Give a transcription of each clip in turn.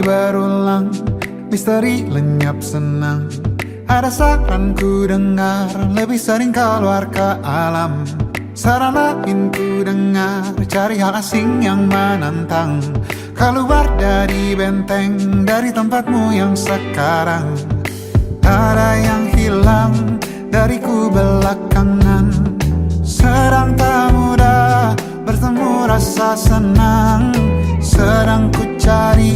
berulang, misteri lenyap senang. Ada saran ku dengar, lebih sering keluar ke alam. Saran lain ku dengar, cari hal asing yang menantang. Keluar dari benteng, dari tempatmu yang sekarang. Ada yang hilang dariku belakangan. Sedang tak mudah bertemu rasa senang. Sedang ku cari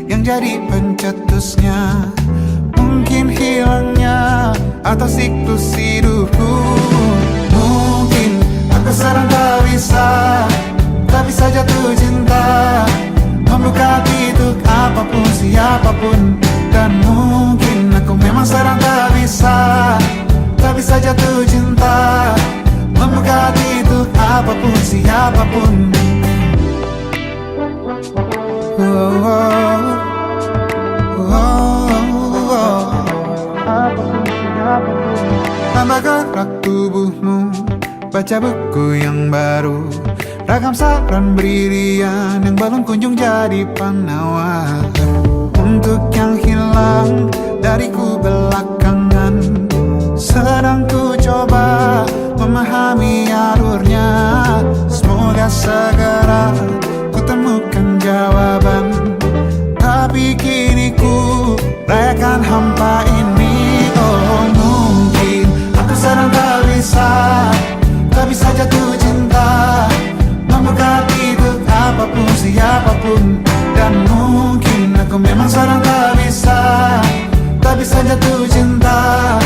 yang jadi pencetusnya. Mungkin hilangnya atau siklus hidupku. Mungkin aku sedang tak bisa jatuh cinta, membuka hati untuk apapun, siapapun. Dan mungkin aku memang sedang tak bisa jatuh cinta, membuka hati untuk apapun, siapapun. Tambah gerak tubuhmu, baca buku yang baru. Ragam saran brilian yang belum kunjung jadi penawar. Untuk yang hilang dariku belakangan, sedang ku coba memahami alurnya. Semoga segera ku temukan jawaban. Tapi kini ku rayakan hampa ini. Oh, mungkin aku sedang tak bisa jatuh cinta, membuka hati untuk apapun, siapapun. Dan mungkin aku memang sedang tak bisa jatuh cinta,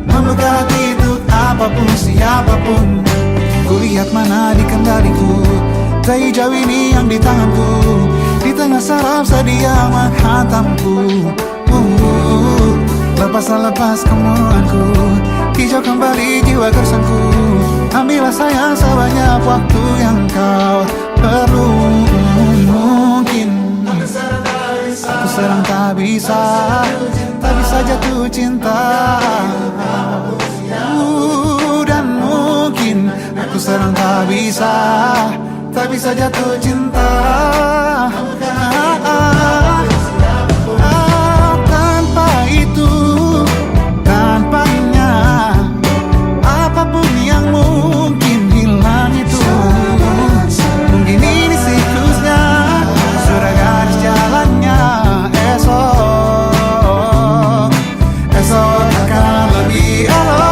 membuka hati untuk apapun, siapapun. Kulihat mana di kendaliku, tak jauh ini yang di tanganku. Di tengah saraf sedia menghantamku. Lepas kemuanku, hijau kembali jiwa gersangku. Ambillah sayang sebanyak waktu yang kau perlu. Mungkin aku sedang tak bisa jatuh cinta. Dan mungkin aku sedang tak bisa jatuh cinta. Tanpa itu, tanpanya, apapun yang mungkin hilang itu. Mungkin ini siklusnya, sudah garis jalannya. Esok akan lebih elok.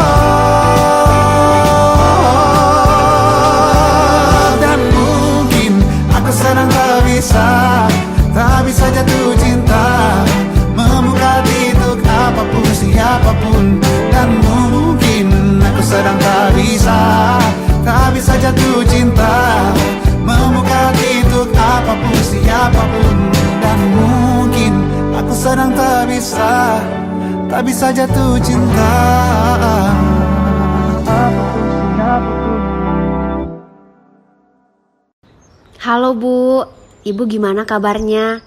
Dan mungkin aku sedang tak bisa jatuh cinta, membuka hati untuk apapun, siapapun. Dan mungkin aku sedang tak bisa jatuh cinta, membuka hati untuk apapun, siapapun. Dan mungkin aku sedang tak bisa jatuh cinta. Halo Bu, Ibu gimana kabarnya?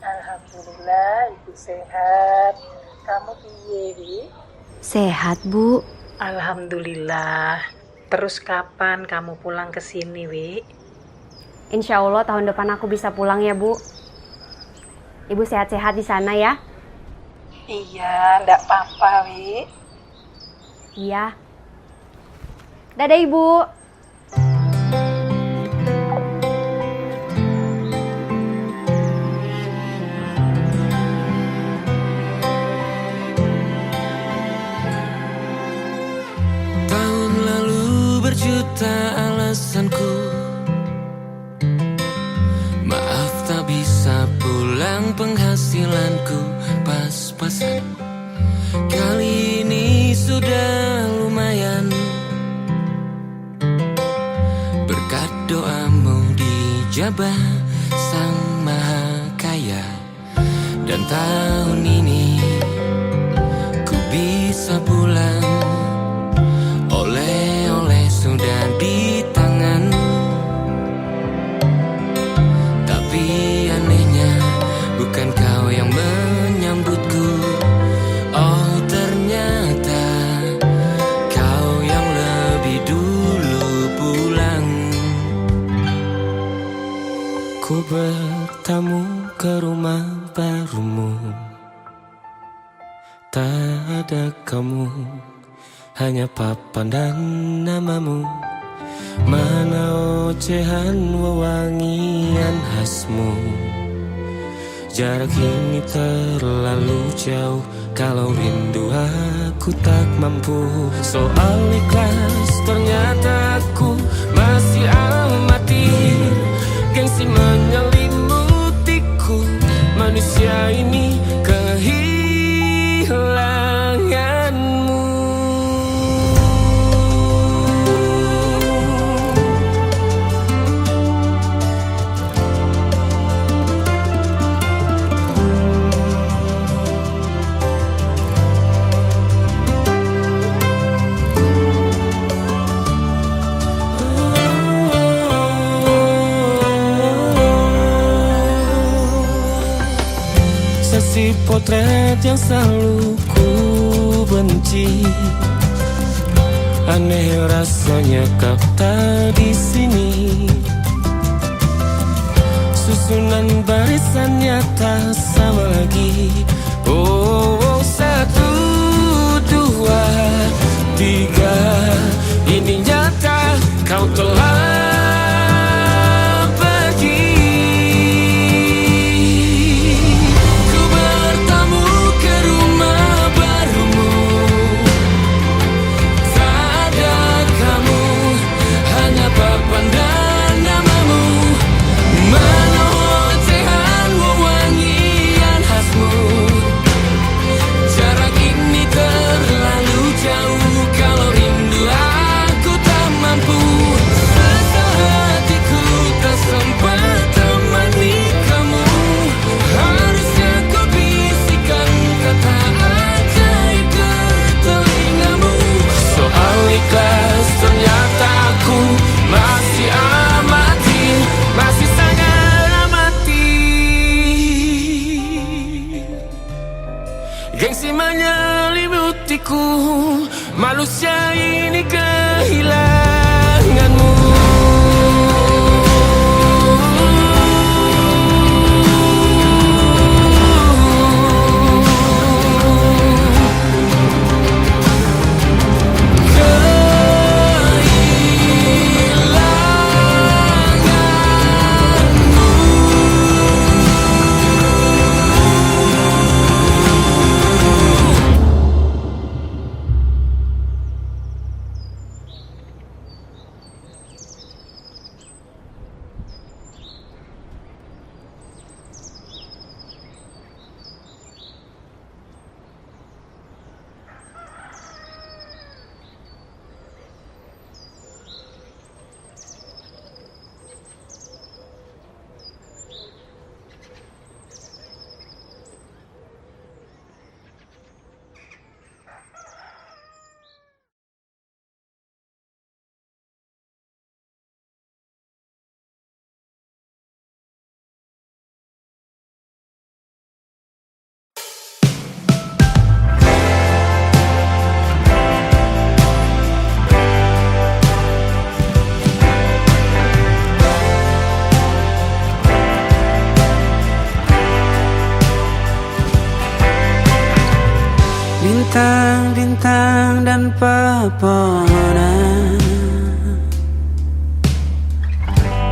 Alhamdulillah, Ibu sehat. Kamu piye, Wi? Sehat Bu. Alhamdulillah. Terus kapan kamu pulang ke sini, Wi? Insya Allah tahun depan aku bisa pulang ya Bu. Ibu sehat-sehat di sana ya? Iya, ndak apa-apa, Wi. Iya. Dadah Ibu. Tahun lalu berjuta alasanku, maaf tak bisa pulang, penghasilanku pas-pasan. Kali ini sudah lumayan, berkat doamu dijabah Sang Maha Kaya. Dan tahun ini ku bisa pulang, oleh-oleh sudah di tangan. Tapi anehnya bukan kau yang menyambutku. Oh, ternyata kau yang lebih dulu pulang. Ku bertamu ke rumah barumu. Tak ada kamu, hanya papan dan namamu. Mana ocehan wewangian khasmu. Jarak ini terlalu jauh, kalau rindu aku tak mampu. Soal ikhlas ternyata aku masih amati. Gengsi menyelimutiku, manusia ini kehilanganmu. Si potret yang selalu ku benci, aneh rasanya kau tak di sini. Susunan barisannya tak sama lagi. Oh, 1, 2, 3, ini nyata kau telah gengsi menyelimutiku, manusia ini kehilanganmu. Bintang-bintang dan pepohonan,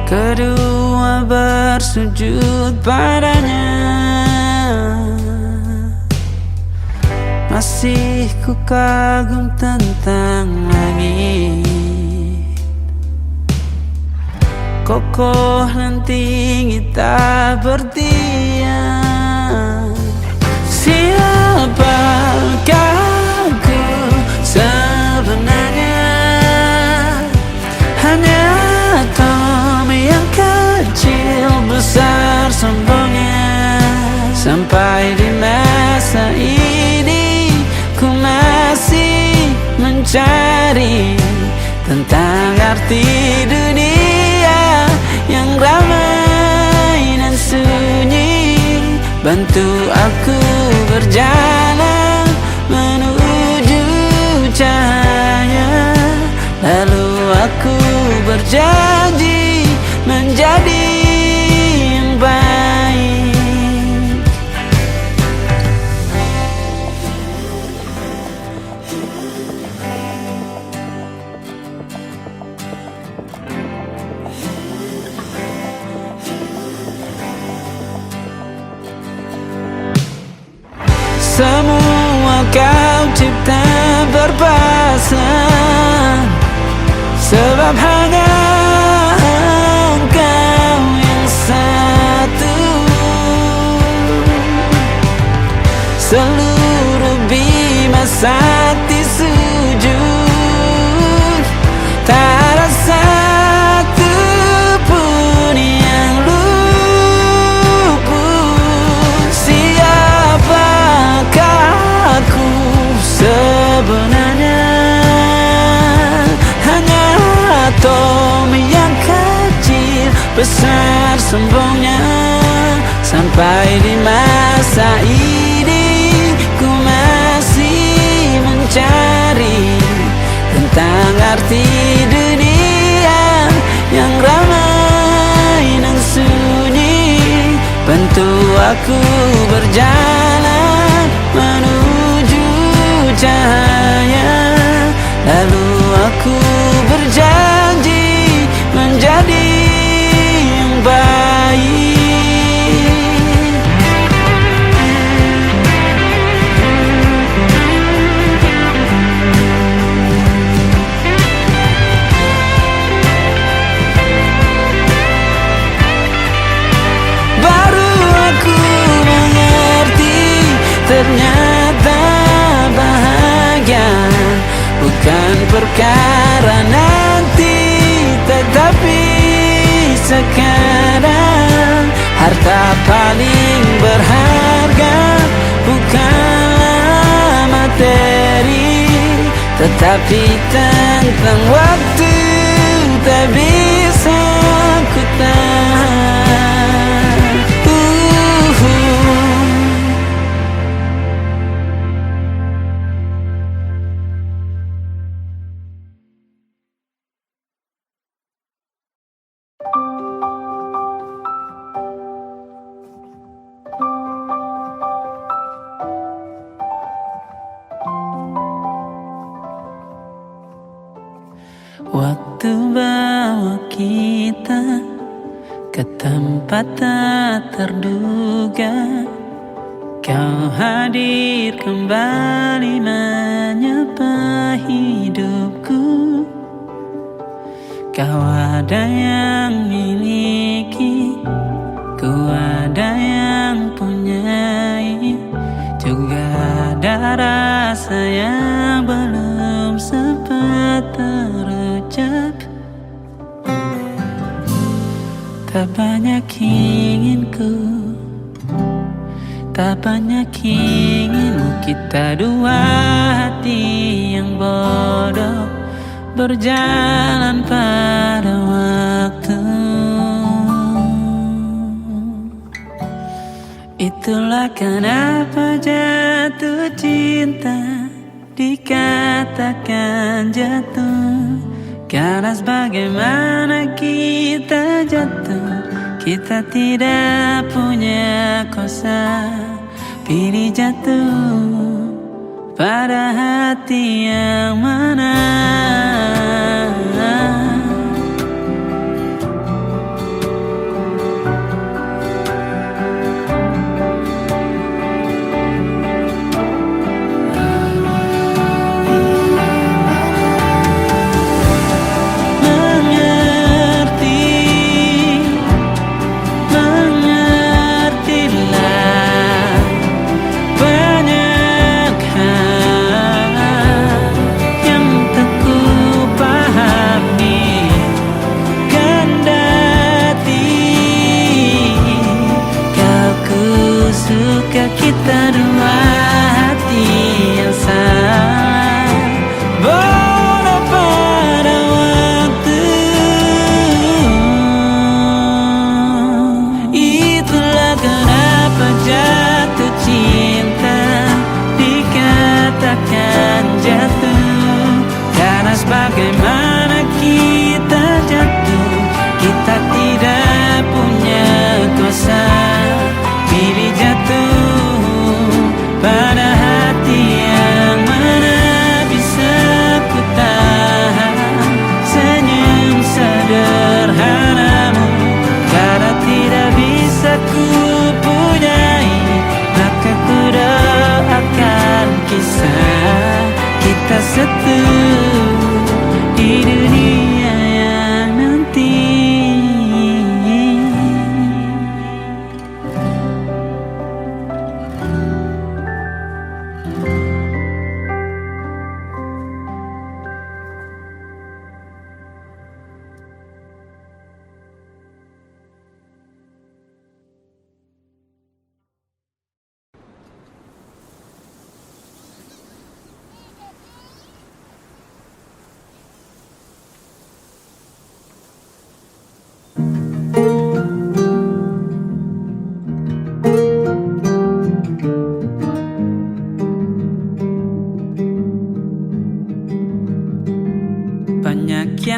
kedua bersujud padanya. Masih ku kagum tentang langit, kokoh dan tinggi tak bertiang. Siapakah aku sebenarnya? Hanya Tom yang kecil besar sombongnya. Sampai di masa ini ku masih mencari tentang arti dunia yang ramai dan sunyi. Bantu aku berjalan menuju cahaya, lalu aku berjanji menjadi yang baik. berpasan, sebab hanya engkau yang satu. Seluruh bima sakti sujud, tak ada satu pun yang luput. Siapakah aku sebenarnya? Hanya atom yang kecil, besar sombongnya. Sampai di masa ini ku masih mencari tentang arti dunia yang ramai dan sunyi. Bantu aku berjalan menuju cahaya, lalu aku berjanji menjadi yang baik. Ternyata bahagia bukan perkara nanti, tetapi sekarang. Harta paling berharga bukanlah materi, tetapi tentang waktu tak bisa ku tahan. Waktu bawa kita ke tempat tak terduga, kau hadir kembali menyapa hidupku. Kau ada yang miliki, ku ada yang punyai, juga ada rasa yang belum sempat terucap. Tak banyak inginku, tak banyak inginmu. Kita dua hati yang bodoh berjalan pada waktu. Itulah kenapa jatuh cinta dikatakan jatuh, karena sebagaimana kita jatuh, kita tidak punya kuasa pilih jatuh pada hati yang mana. Banyak hal yang tak ku paham.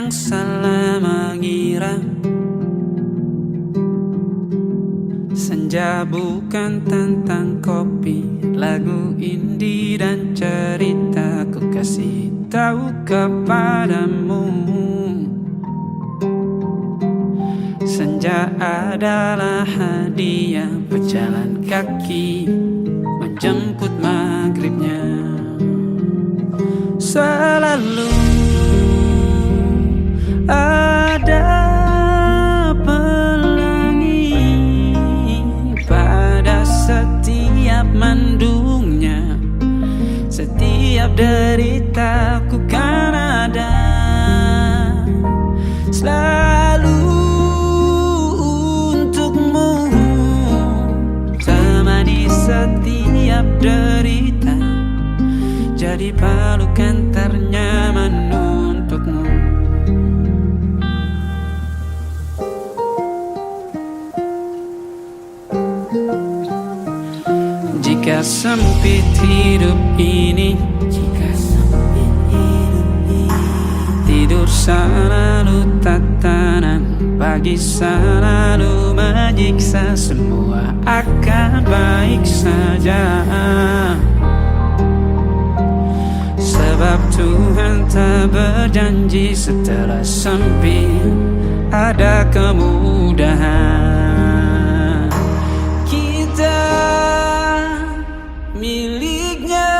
yang salah mengira senja bukan tentang kopi, lagu indie dan cerita ku kasih tahu kepadamu. Senja adalah hadiah pejalan kaki menjemput maghribnya. Selalu ada pelangi pada setiap mendungnya. Setiap deritaku kan ada selalu untukmu, temani setiap derita, jadi pelukan ternyaman untukmu. Jika sempit hidup ini, tidur selalu tatanan, pagi selalu menyiksa, semua akan baik saja. Sebab Tuhan tak berjanji setelah sempit ada kemudahan. Kita miliknya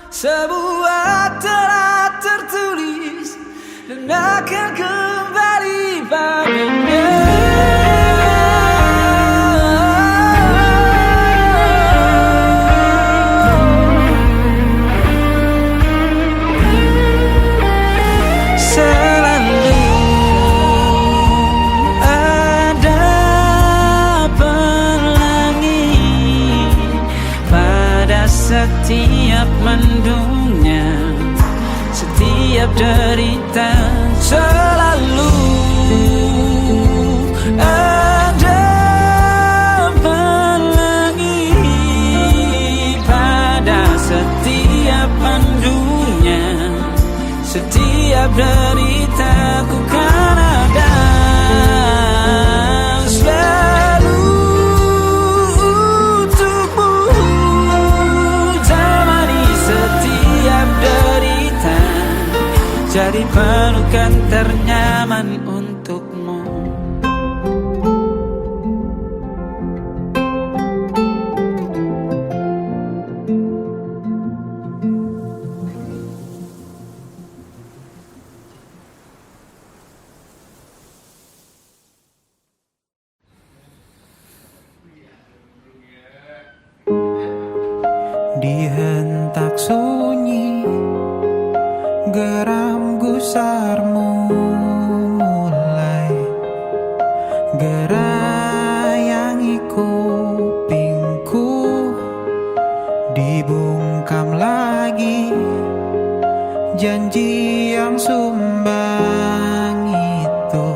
sebuah telah tertulis dan akan kembali padanya. Setiap mendungnya, setiap derita, selalu ada pelangi pada setiap mendungnya. Setiap derita ku kan ada jadi pelukan ternyaman untukmu. Di hentak sunyi geram gusarmu mulai gerayangi kupingku, dibungkam lagi janji yang sumbang itu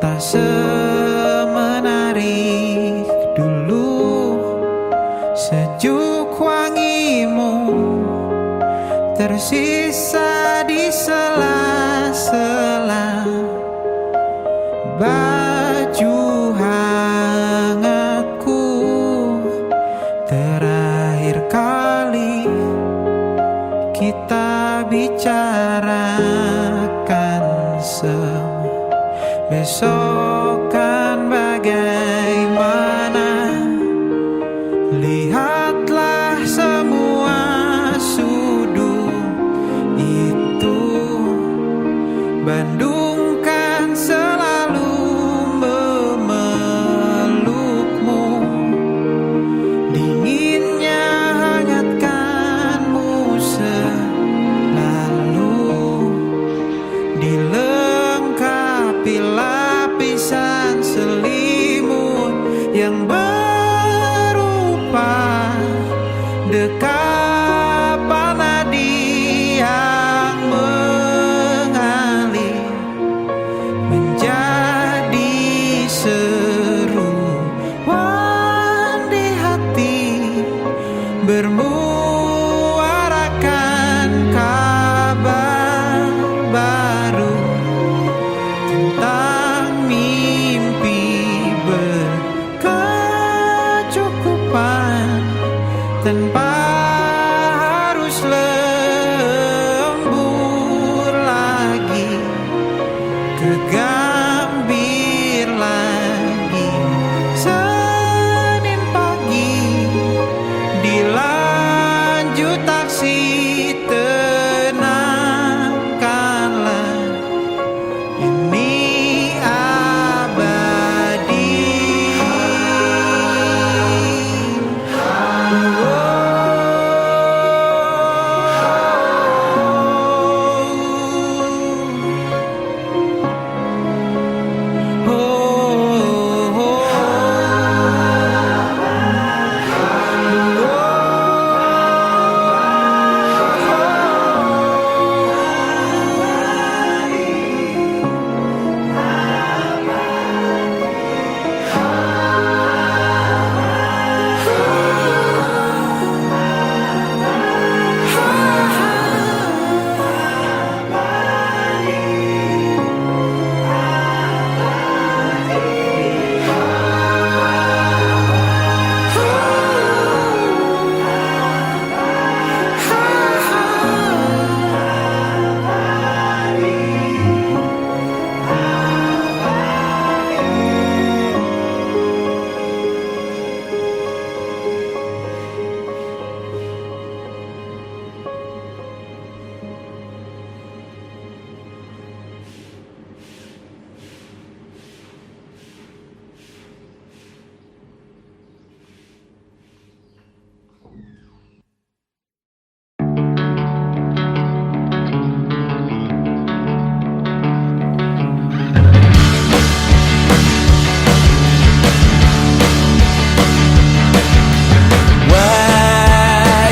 tak semenarik dulu. Sejuk wangimu tersisa di sela-sela baju hangatku. Terakhir kali kita bicarakan semua, besok kan bagaimana. Lihatlah semua sudut itu, Bandung kan selalu memelukmu. Dinginnya hangatkanmu selalu, dilengkapi lapisan selimut yang dekapan nadi yang mengalir menjadi seruan di hati, bermuarakan kabar kegambir lagi. Senin pagi dilanjut taksi, tenangkanlah, ini abadi.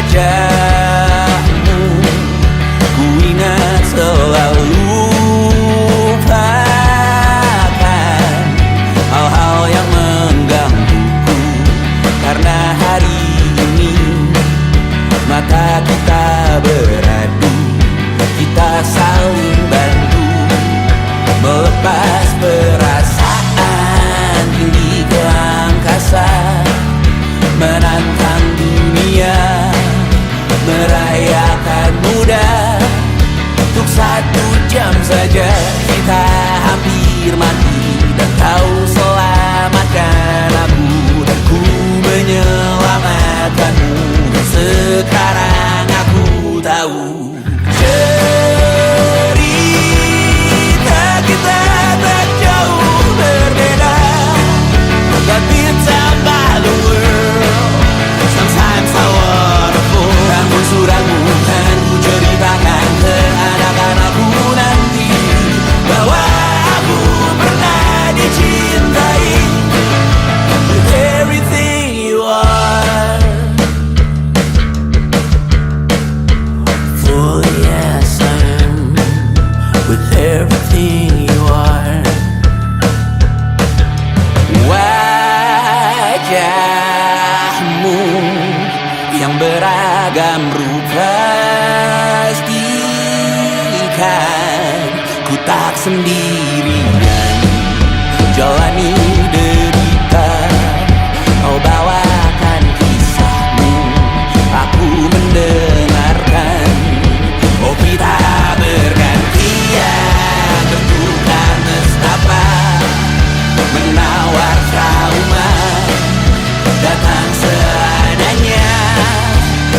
Wajahmu ku ingat selalu, lupakan hal-hal yang menggangguku. Karena hari ini mata kita beradu, kita saling bantu melepas perasaan tinggi ke angkasa, menantang dunia, merayakan muda. Untuk 1 jam saja kita hampir mati, dan kau selamatkan aku, dan ku menyelamatkanmu. Sekarang aku tahu cerita kita tak jauh berbeda, but it's about the world. Sometimes I waterfall. Namun suratmu kan ku ceritakan ke anak-anakku nanti, bahwa aku pernah dicintai with everything you are. For yes I am, with everything you are. Wajahmu yang beragam rupa, pastikan ku tak sendirian jalani derita. Kau bawakan kisahmu, aku mendengarkan. Oh kita bergantian, bertukar nestapa, menawar trauma, datang seadanya.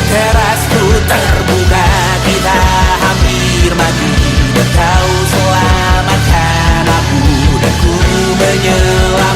Terasku terbuka, kita hampir mati, dan kau selamatkan aku, dan ku menyelam.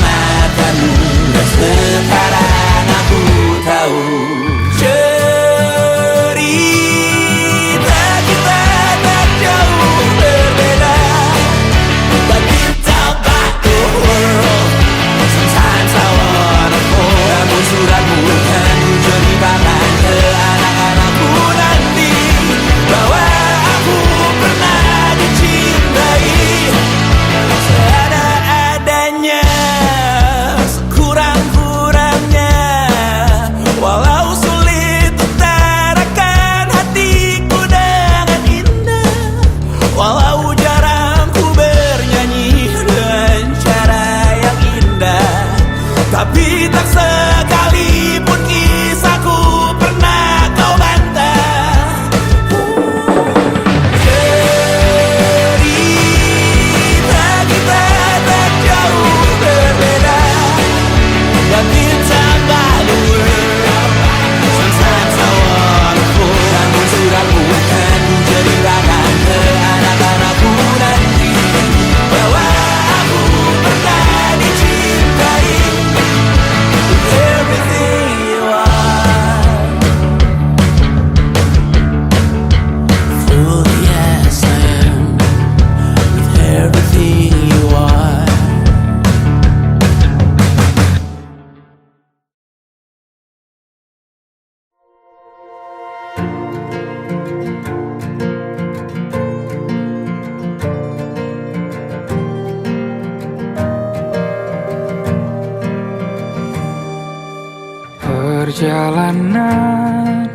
Perjalanan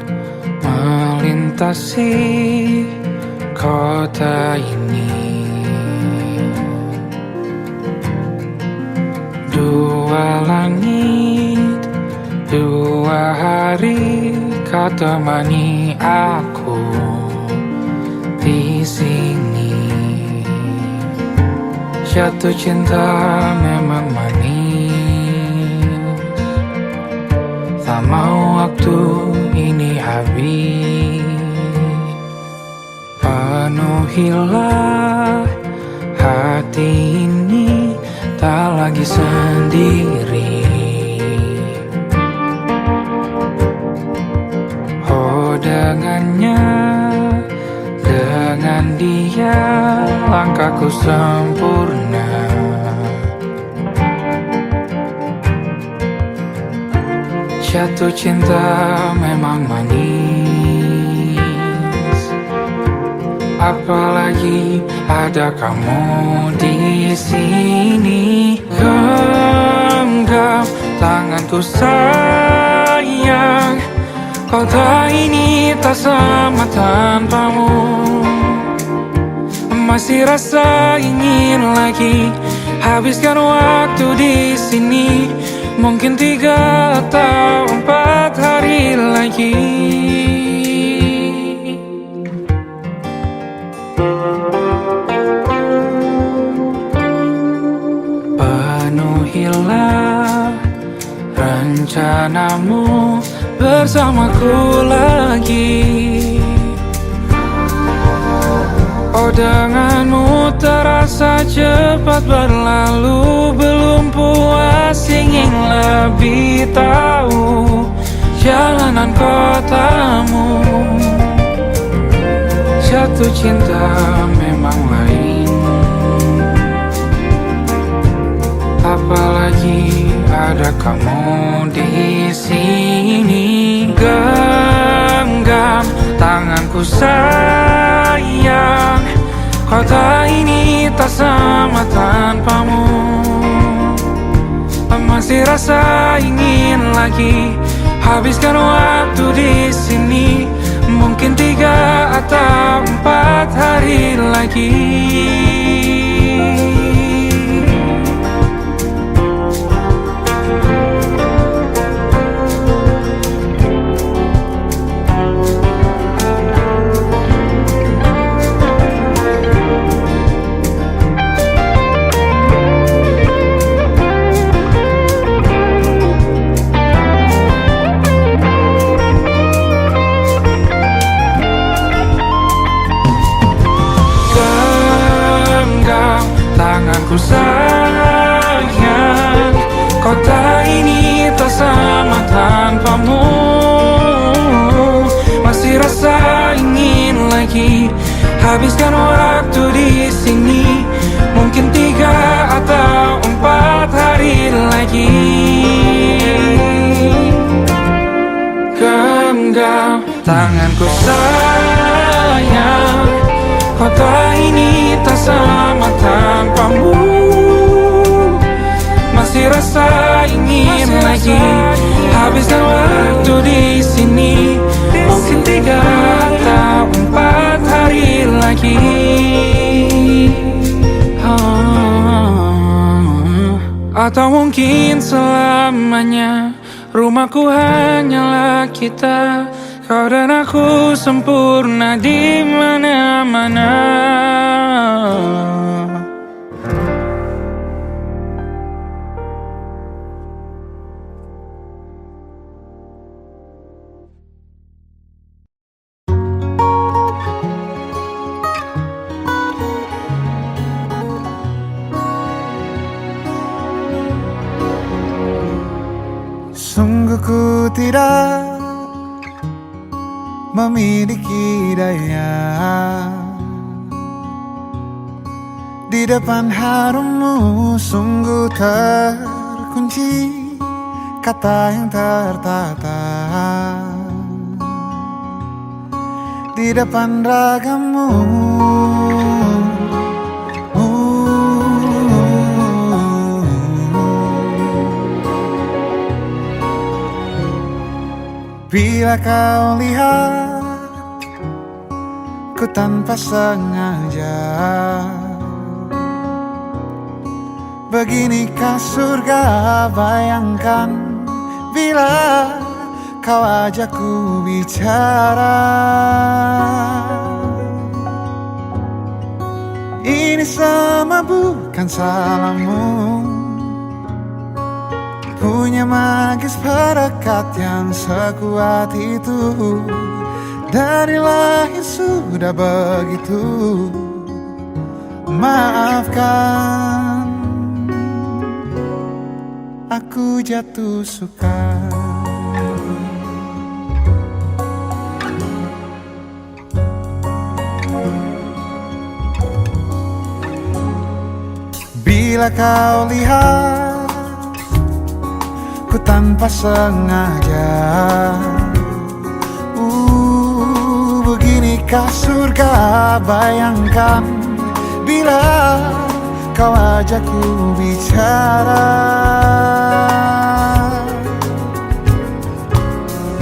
melintasi kota ini, dua langit, dua hari kau temani aku di sini. Jatuh cinta memang manis, tak mau waktu ini habis. Penuhilah hati ini, tak lagi sendiri. Oh dengannya, dengan dia langkahku sempurna. Jatuh cinta memang manis, apalagi ada kamu di sini. Genggam tanganku sayang, kota ini tak sama tanpamu. Masih rasa ingin lagi habiskan waktu di sini. Mungkin 3 atau 4 hari lagi. Penuhilah rencanamu bersamaku lagi. Oh denganmu terasa cepat berlalu, belum puas ingin lebih tahu jalanan kotamu. Jatuh cinta memang lain, apalagi ada kamu di sini. Genggam tanganku sayang, kota ini tak sama tanpamu. Masih rasa ingin lagi habiskan waktu di sini. Mungkin 3 atau 4 hari lagi. Tanganku sayang, kota ini tak sama tanpamu. Masih rasa ingin lagi habiskan waktu di sini. Mungkin 3 atau 4 hari lagi. Genggam tanganku sayang, kota ini tak sama tanpamu. Masih rasa ingin lagi habiskan waktu di sini. Mungkin 3 atau 4 hari lagi. Atau mungkin selamanya. Rumahku hanyalah kita, kau dan aku sempurna di mana-mana. Sungguh ku tidak memiliki daya di depan harummu. Sungguh terkunci kata yang tertata di depan ragamu. Bila kau lihat ku tanpa sengaja, beginikah surga bayangkan bila kau ajak ku bicara. Ini semua bukan salahmu, punya magis perekat yang sekuat itu. Dari lahir sudah begitu. Maafkan, aku jatuh suka. Bila kau lihat ku tanpa sengaja, beginikah surga bayangkan bila kau ajak ku bicara.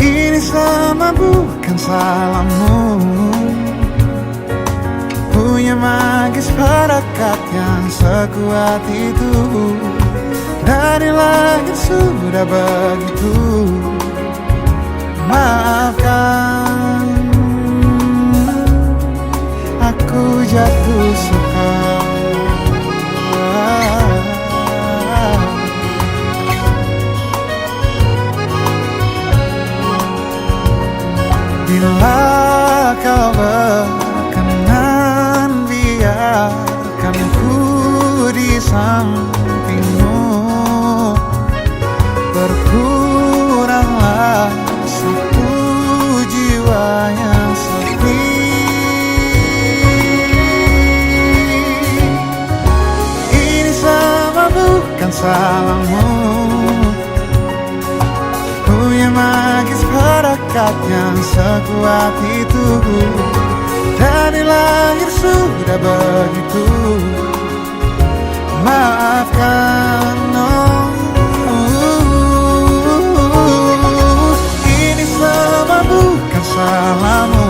Ini semua bukan salahmu, punya magis perekat yang sekuat itu. Dari lahir sudah begitu. Maafkan, aku jatuh suka. Bila kau berkenan, biarkan ku di sampingmu. Berkuranglah satu jiwa yang sepi. Ini semua bukan salahmu, punya magis perekat yang sekuat itu. Dari lahir sudah begitu. Maafkan, ini semua bukan salahmu,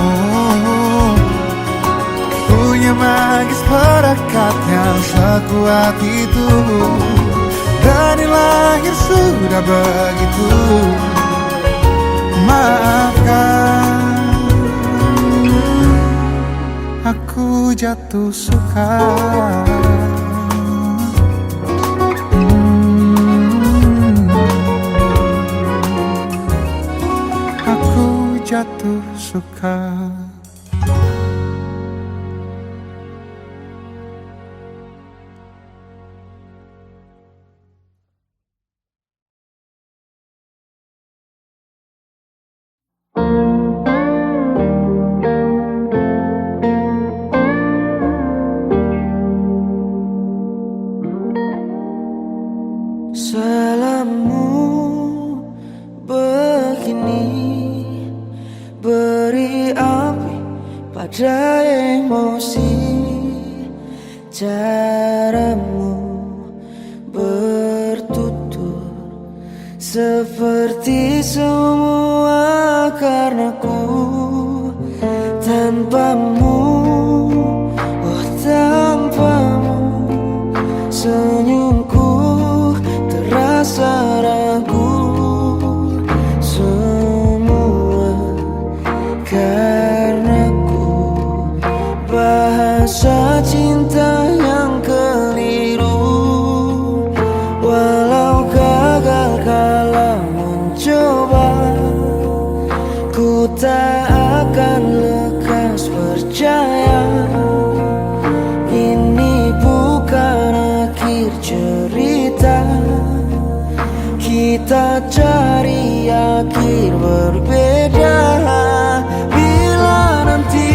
punya magis perekat yang sekuat itu. Dari lahir sudah begitu. Maafkan, aku jatuh suka. Aku jatuh suka. Salahmu begini, beri api pada emosi. Caramu bertutur seperti semua karenaku. Tanpamu, oh tanpamu, senyumku terasa ragu. Semua karenaku, bahasa cinta yang keliru. Walau gagal kala mencoba, ku tak akan lekas percaya. Ini bukan akhir cerita, kita cari akhir berbeda. Bila nanti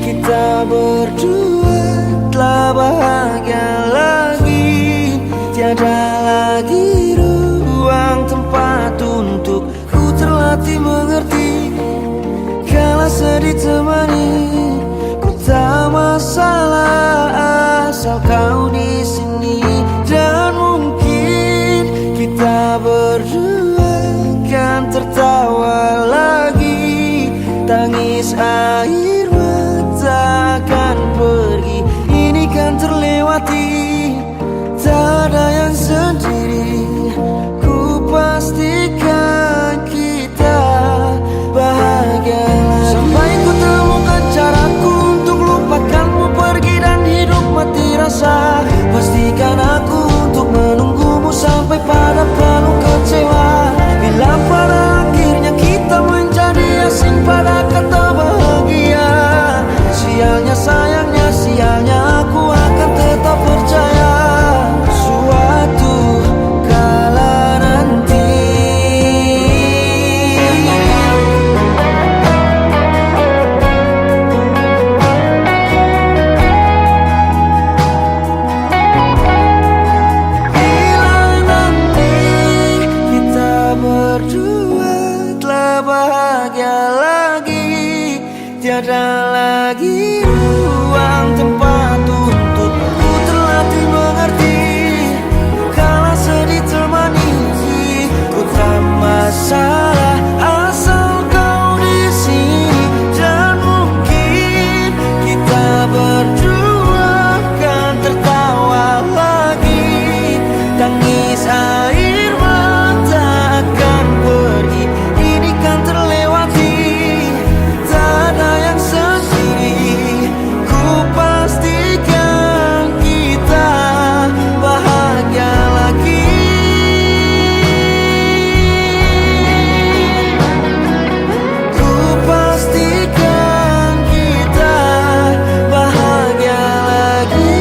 kita berdua telah bahagia lagi, tiada lagi ruang tempat untuk ku terlatih mengerti. Kala sedih temani, ku tak masalah asal kau di sini. Dan mungkin kita berdua kan tertawa tak ada yang sendiri. Ku pastikan kita bahagia lagi. Sampai ku temukan caraku untuk lupakanmu pergi dan hidup mati rasa. Pastikan aku untuk menunggumu sampai pada penuh kecewa. Bila pada akhirnya kita menjadi asing pada kata bahagia, sialnya sayangnya sialnya aku akan tetap percaya suatu kala nanti. Bila nanti kita berdua telah bahagia lagi, tiada lagi ruang tempat untukku terlatih mengerti. Kala sedih temani, ku tak masalah asal kau di sini. Dan mungkin kita berdua kan tertawa lagi. Tangis air mata akan pergi, ini kan terlewati. Tak ada yang sendiri. Ku pastikan kita bahagia lagi. Ku pastikan kita bahagia lagi.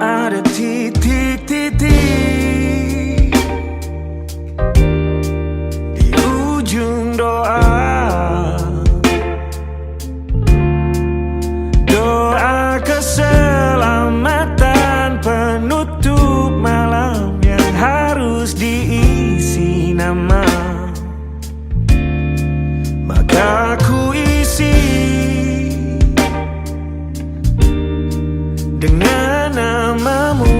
Ada titik-titik di ujung doa, doa keselamatan penutup malam yang harus diisi nama. Maka ku isi dengan namamu,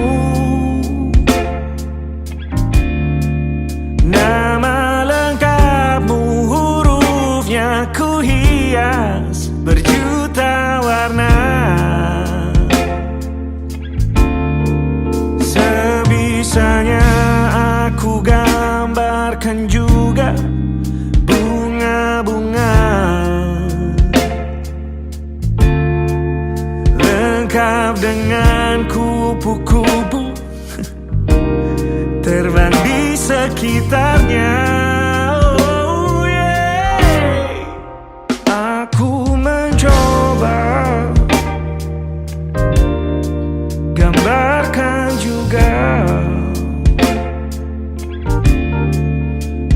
nama lengkapmu, hurufnya ku hias berjuta warna. Sebisanya aku gambarkan juga bunga-bunga lengkap dengan kupu-kupu terbang di sekitarnya. Oh yeah. Aku mencoba gambarkan juga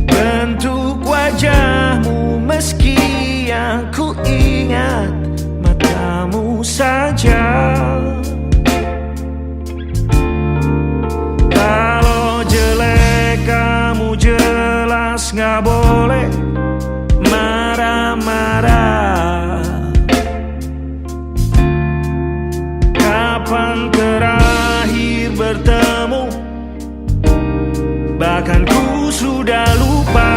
bentuk wajahmu, meski yang ku ingat matamu saja. Kalau jelek kamu jelas gak boleh marah-marah. Kapan terakhir bertemu, bahkan ku sudah lupa.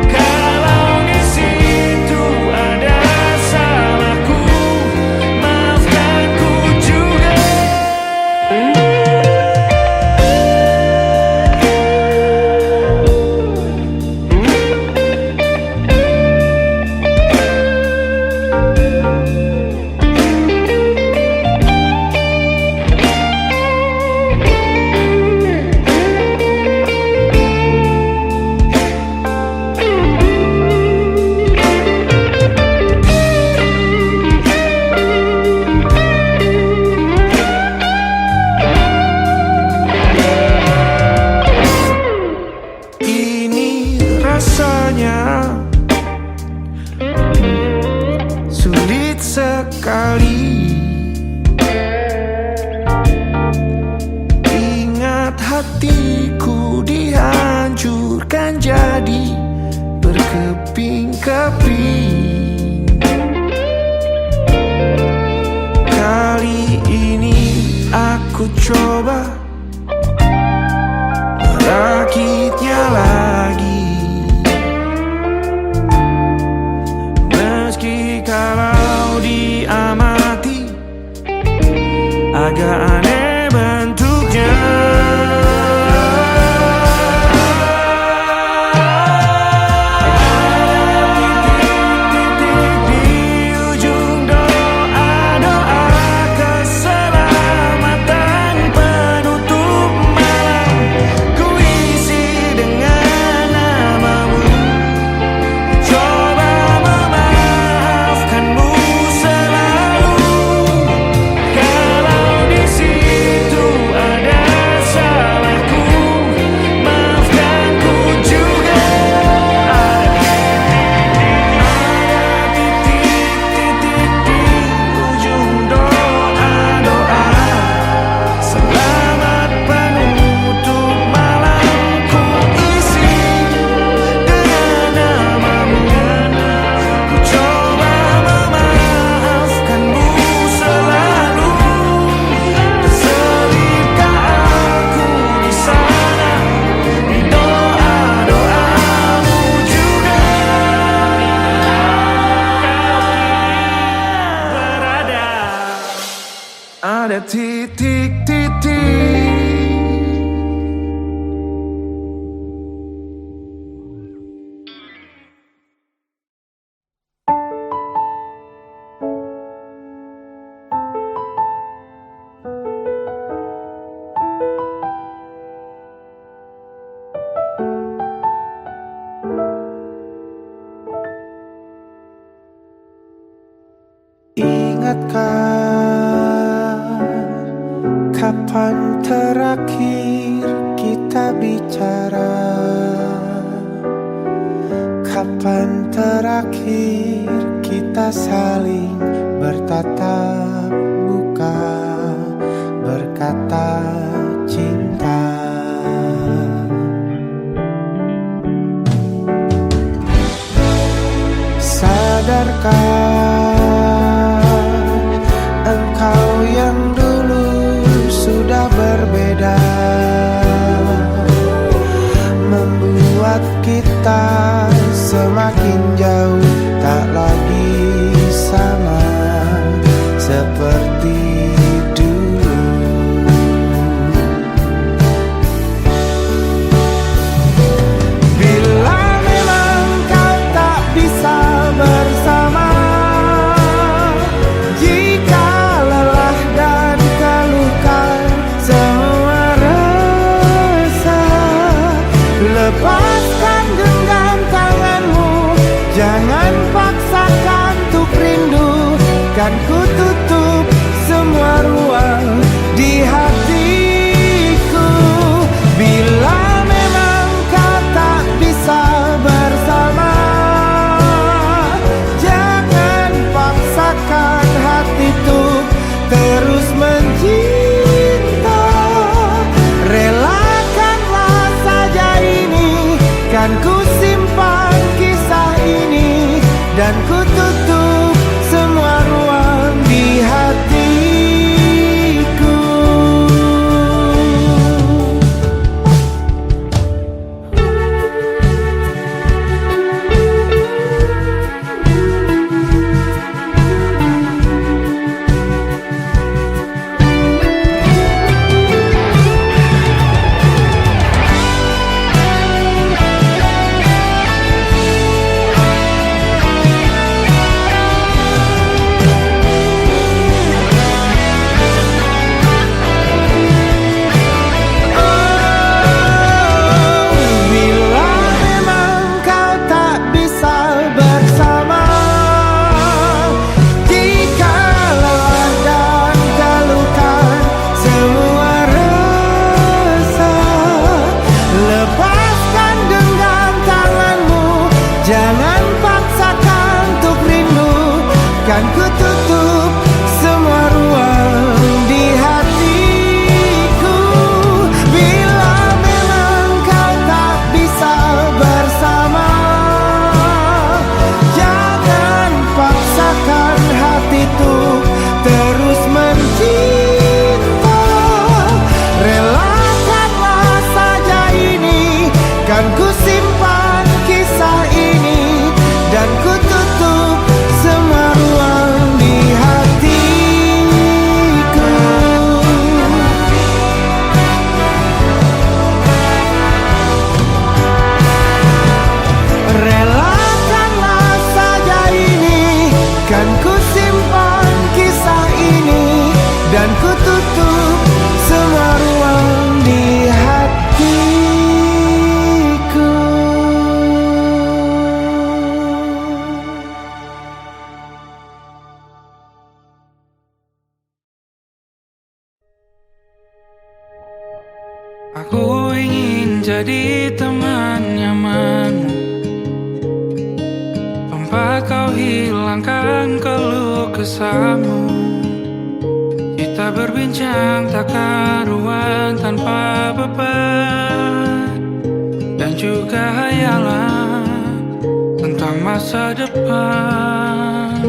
Kalau di situ ada sekali. Ingat hatiku dihancurkan jadi berkeping-keping. Kali ini aku coba merakitnya lagi. Meski kalau diamati agak aneh bentuknya. Ada titik-titik. Ingatkah kapan terakhir kita bicara? Kapan terakhir kita saling bertatap muka, berkata cinta? Sadarkah engkau yang dulu sudah berbeda, membuat kita semakin jauh, tak lagi sama seperti dulu. Bila memang kau tak bisa bersama, jika lelah dan keluhkan semua rasa, lepaskan genggam tanganmu, jangan paksakan untuk rindu. Kan ku tutup semua ruang di hatiku. Bila memang kau tak bisa bersama, jangan paksakan hati untuk terus mencinta. Relakanlah saja ini, kan ku simpan kisah ini, dan ku tutup semua ruang di hatiku. kan ku tutup semua ruang di hatiku. Bila memang kau tak bisa bersama, jangan paksakan hati tuh terus mencinta. Relakanlah saja ini, kan ku simpan kisah ini, dan ku tutup semua ruang di hatiku. Relakanlah saja ini, kan ku simpan kisah ini, dan ku tutup semua ruang di hatiku. Aku ingin jadi teman nyamanmu, tempat kau hilangkan keluh kesahmu. Kita berbincang tak karuan tanpa beban, dan juga hayalan tentang masa depan.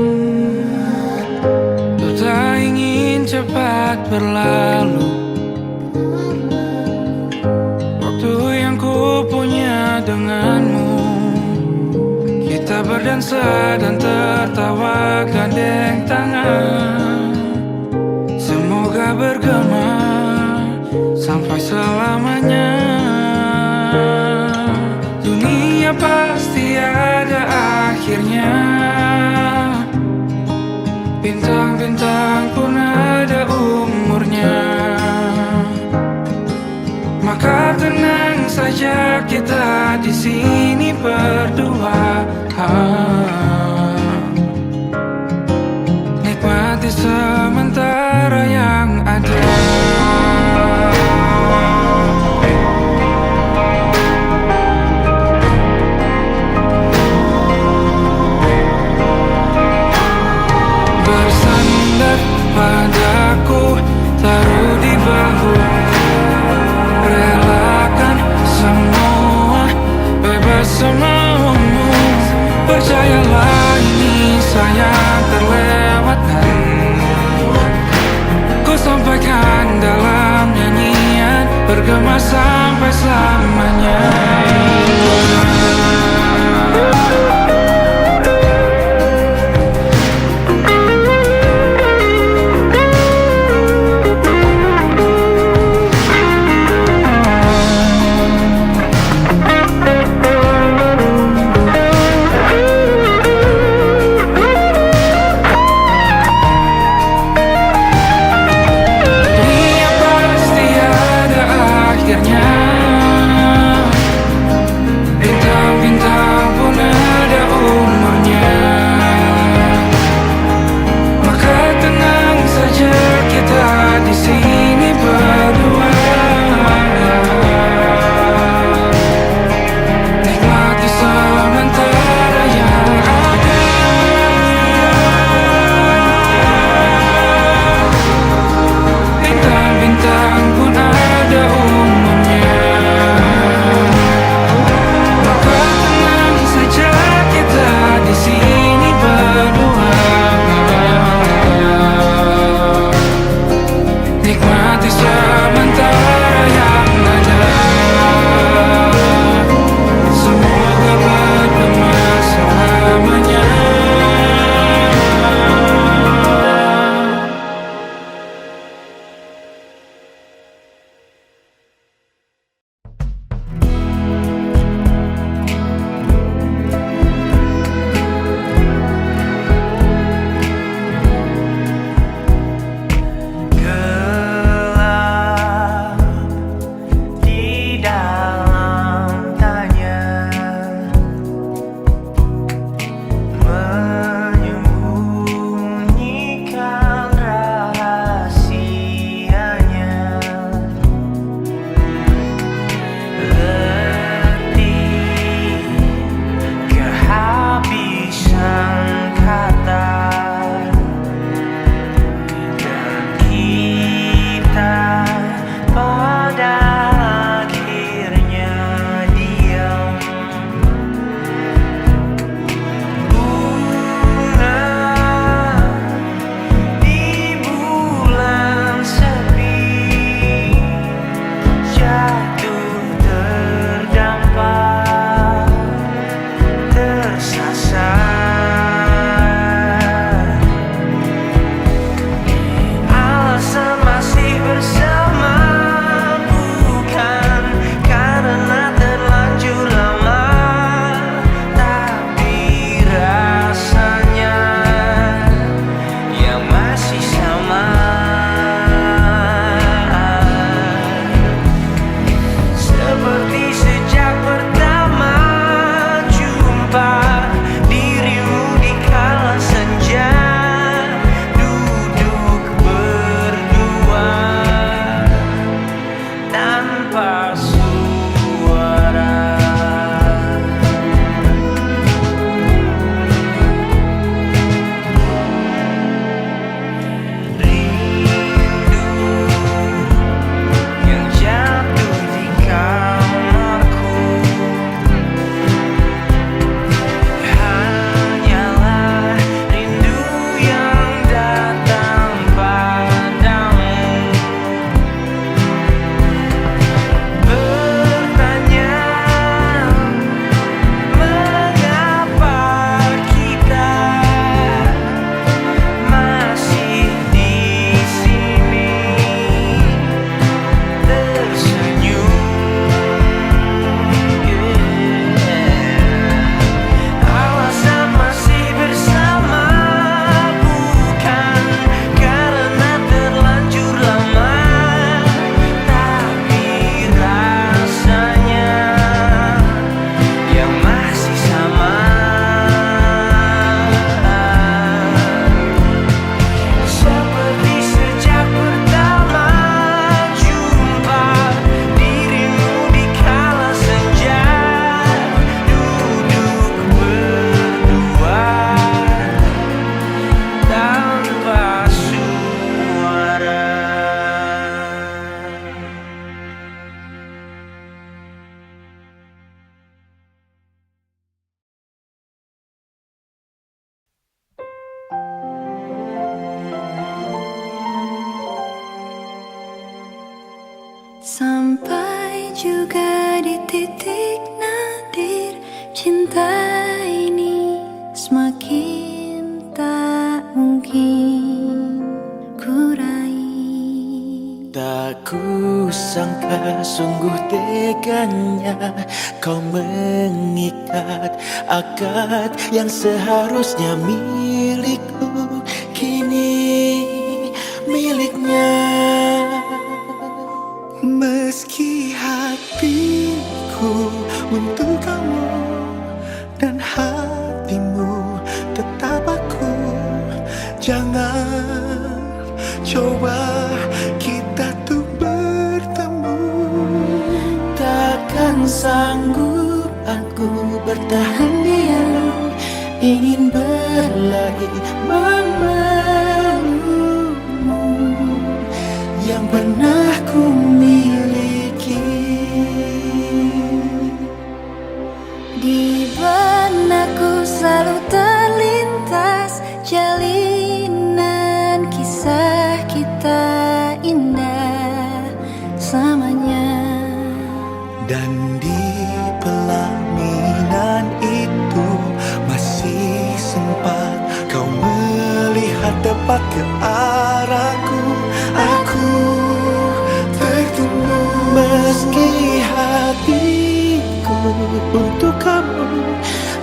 Ku tak ingin cepat berlalu waktu yang ku punya denganmu. Kita berdansa dan tertawa gandeng tangan, semoga bergema sampai selamanya. Dunia pasti ada akhirnya, bintang-bintang pun ada umurnya. Maka tenang saja kita di sini berdua, nikmati sementara yang ada. Bersandar padaku, taruh di bahu, relakan semua, bebas semaumu, percayalah. juga di titik nadir cinta ini semakin tak mungkin ku raih. Tak kusangka sungguh teganya kau mengikat akad yang seharusnya milikku, kini miliknya. Meski hatiku untuk kamu dan hatimu tetap aku, jangan coba kita tuh bertemu. Takkan sanggup aku bertahan diam, ingin berlari memelukmu yang pernah ku miliki. Di benakku selalu terlintas jalinan kisah kita indah selamanya. Dan di pelaminan itu masih sempat kau melihat tepat ke arahku. Aku tertunggu. Meski hatiku untuk kamu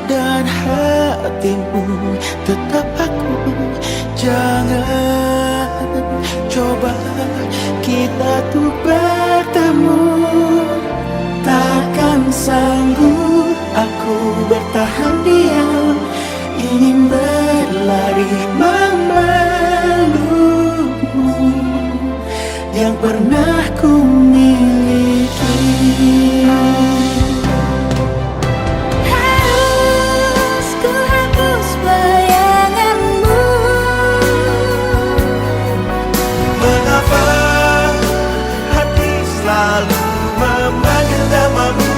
dan hatimu tetap aku, jangan coba kita tuh bertemu. Takkan sanggup aku bertahan diam, ingin berlari memelukmu yang pernah ku miliki. Harus ku hapus bayanganmu. Mengapa hati selalu memanggil namamu?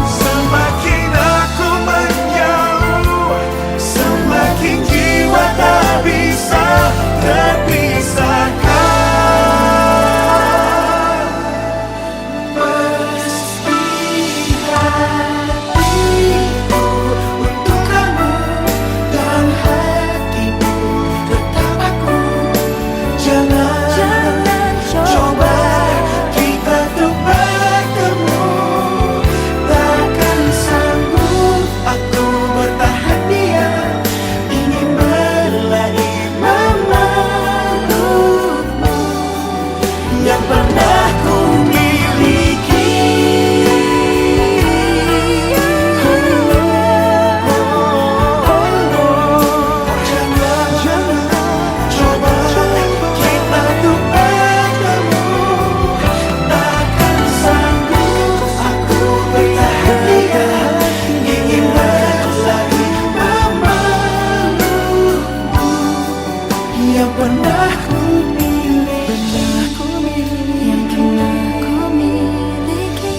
Semakin aku menjauh, semakin jiwa tak bisa terpisahkan. Meski hatiku untuk kamu dan hatimu tetap aku, jangan coba kita tuh bertemu. Takkan sanggup aku bertahan diam, ingin berlari memelukmu yang pernah ku miliki. Jangan coba kita tuh bertemu. Takkan sanggup aku bertahan diam, ingin berlari memelukmu yang pernah ku miliki. Yang pernah ku miliki.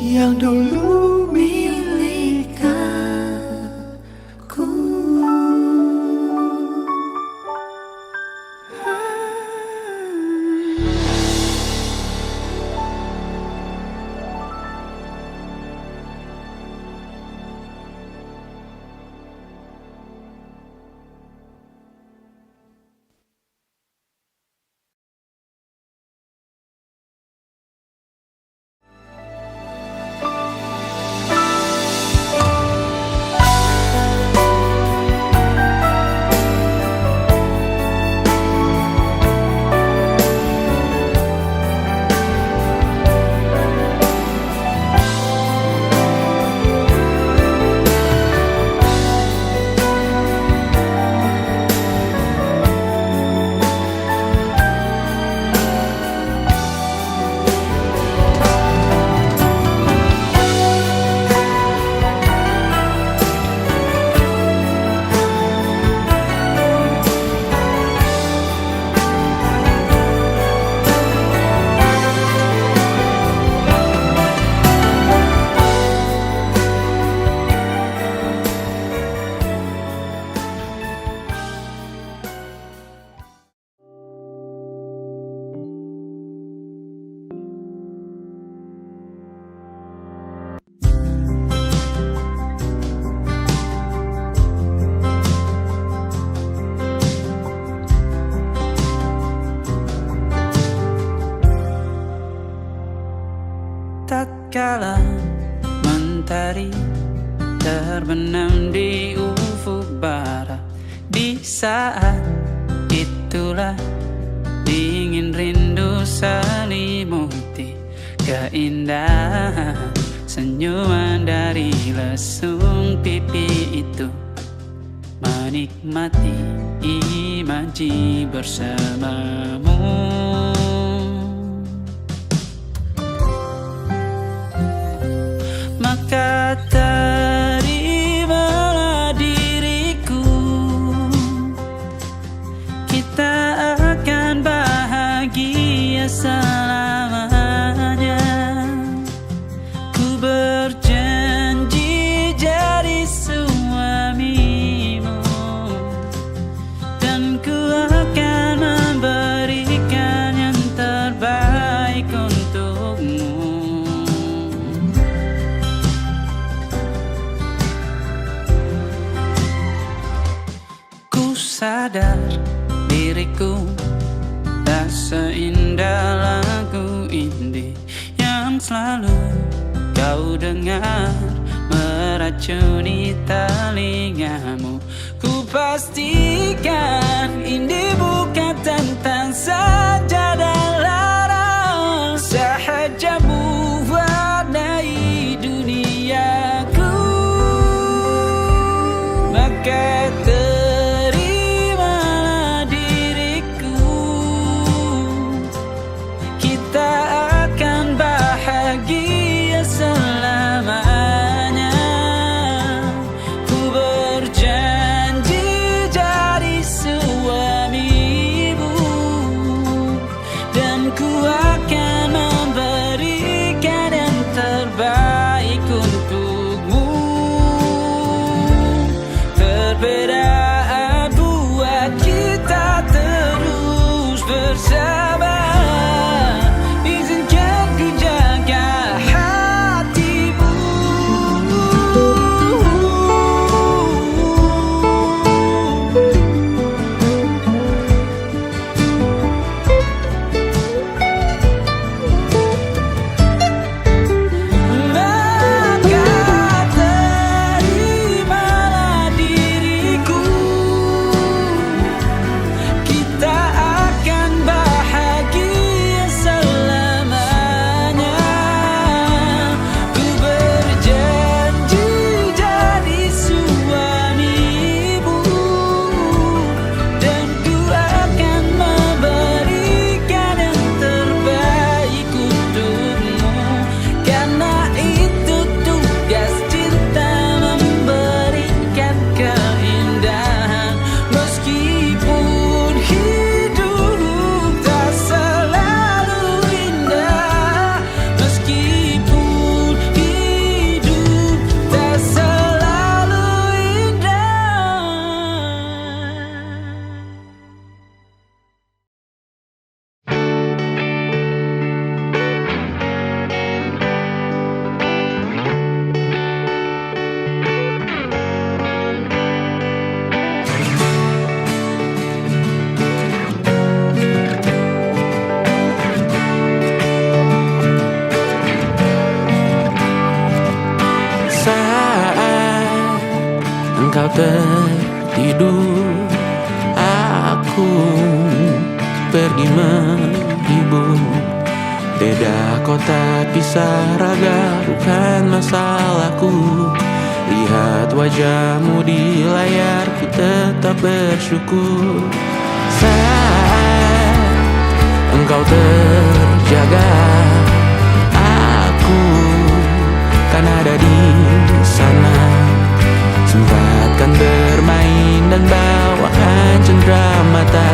Yang dulu saat itulah dingin rindu selimuti keindahan senyuman dari lesung pipi itu, menikmati imaji bersamamu. Maka terimalah diriku, kita akan bahagia selamanya. Ku berjanji jadi suamimu, dan ku akan memberikan yang terbaik untukmu. Ku sadar diriku tak seindah lagu indie yang selalu kau dengar meracuni telingamu. Ku pastikan indie bukan tentang sajadah larang, sahaja mewarnai duniaku. Maka terimalah diriku, kita akan bahagia selamanya. Ku berjanji jadi suamimu, dan ku akan memberikan yang terbaik untukmu. Perbedaan buat kita terus bersama. Izinkan ku jaga hatimu. Maka terimalah diriku, kita akan bahagia selamanya. Ku berjanji jadi suamimu, dan ku akan memberikan yang terbaik untukmu. Karena itu tugas cinta, memberikan keindahan. Meskipun hidup tak selalu indah, meskipun hidup tak selalu indah. Saat engkau tertidur, aku pergi menghibur. Beda kota pisah raga bukan masalahku. Lihat wajahmu di layar, ku tetap bersyukur. Saat engkau terjaga, aku kan ada di sana. Sempatkan bermain dan bawakan cenderamata.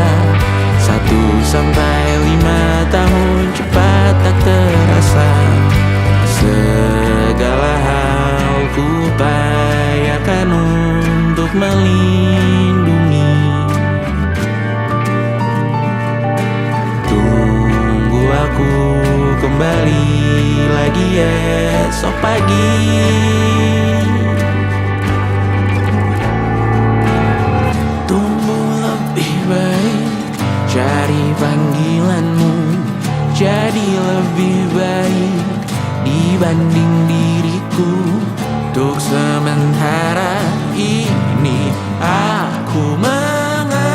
1-5 tahun cepat tak terasa. Segala hal ku upayakan untuk melindungi. Tunggu aku kembali lagi esok pagi. Tumbuh lebih baik, cari panggilanmu. Jadi lebih baik dibanding diriku. Untuk sementara ini aku mengaku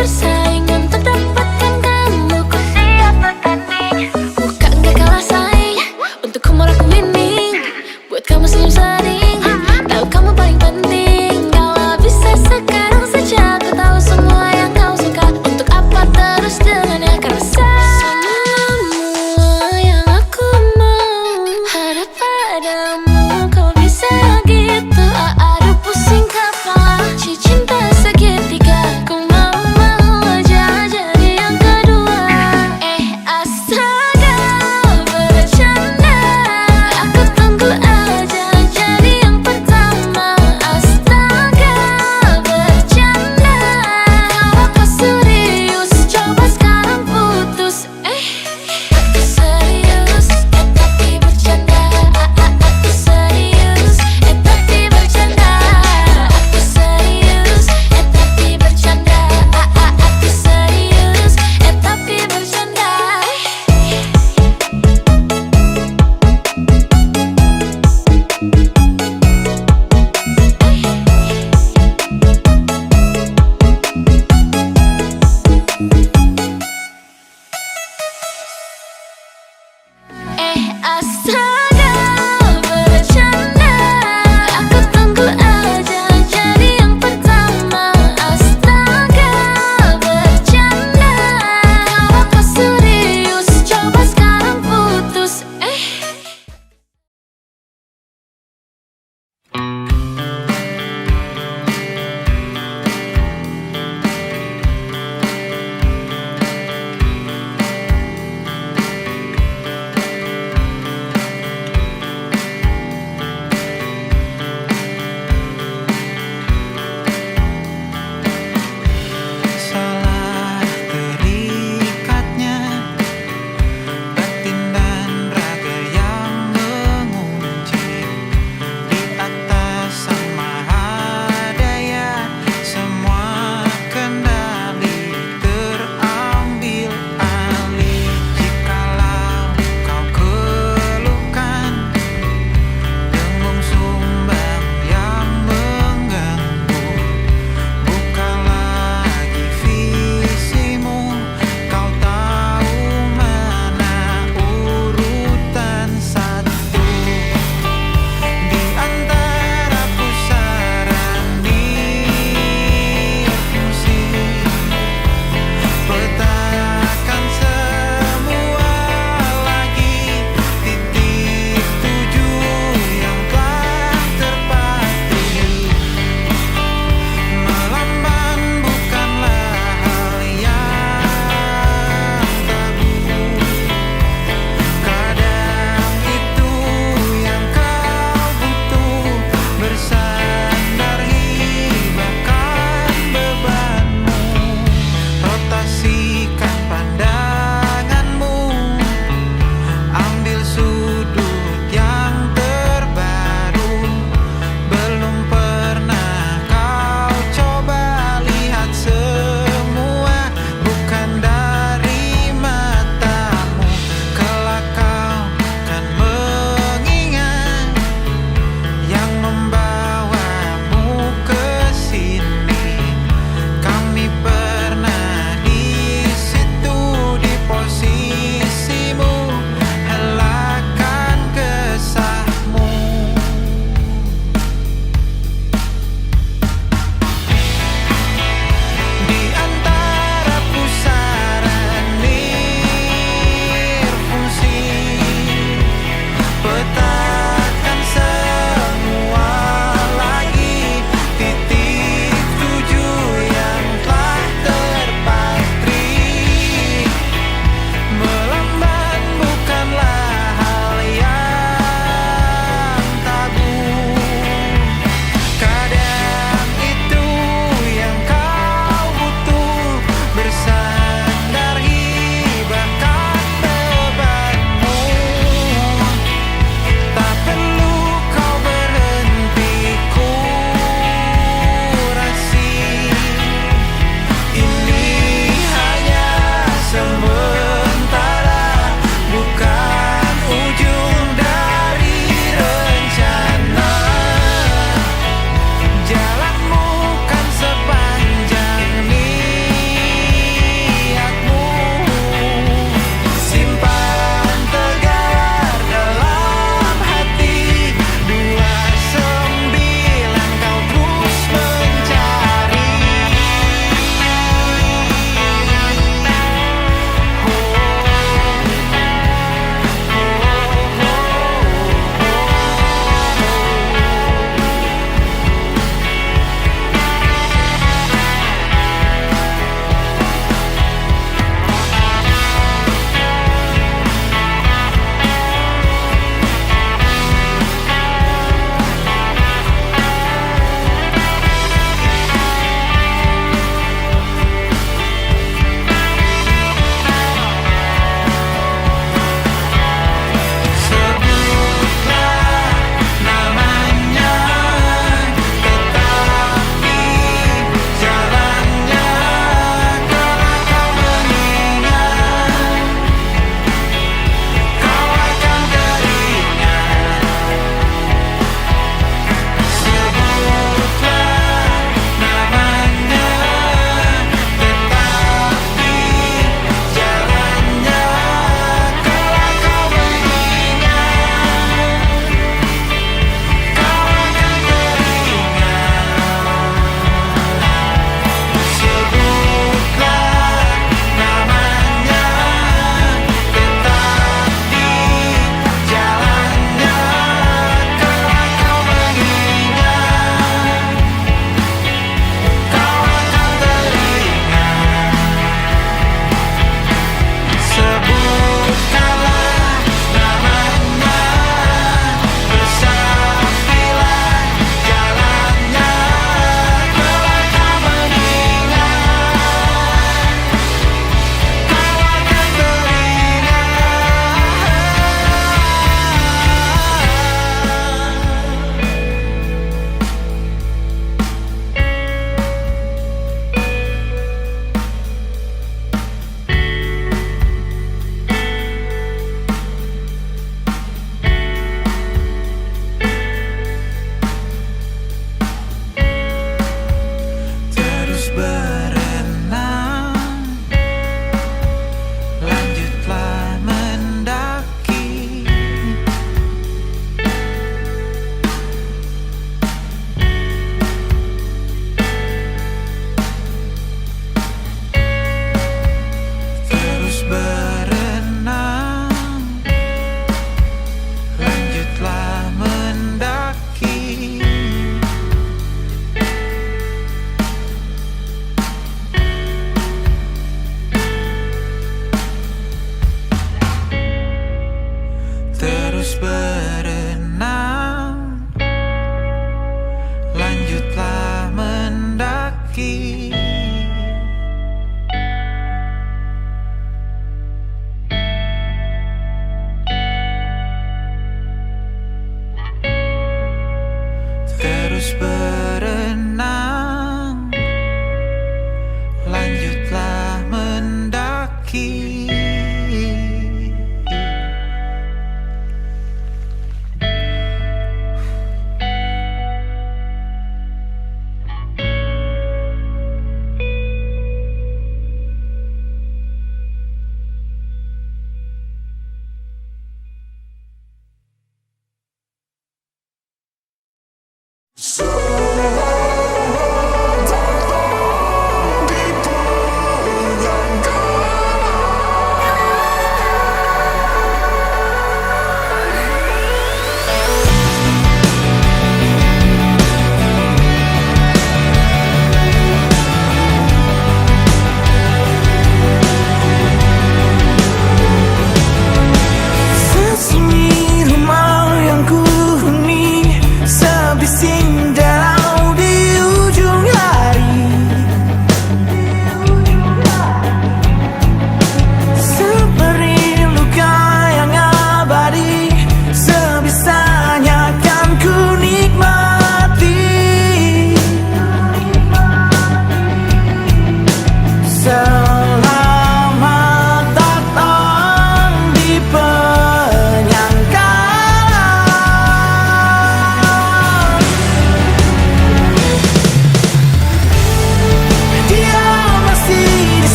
bersama.